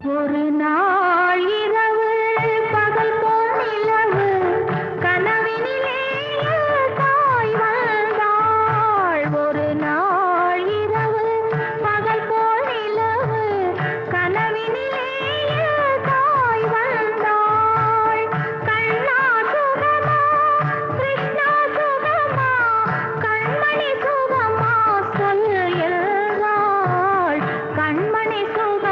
ஒரு நாள் இரவு பகல் போல் நிலவு கனவினிலே தாய் வந்தாள். ஒரு நாள் இரவு பகல் போல் நிலவு கனவினிலே தாய் வந்தாள். கண்ணா சுகமா கிருஷ்ணா சுகமா கண்மணி சுகமா சொல் என்றாள். கண்மணி சுகமா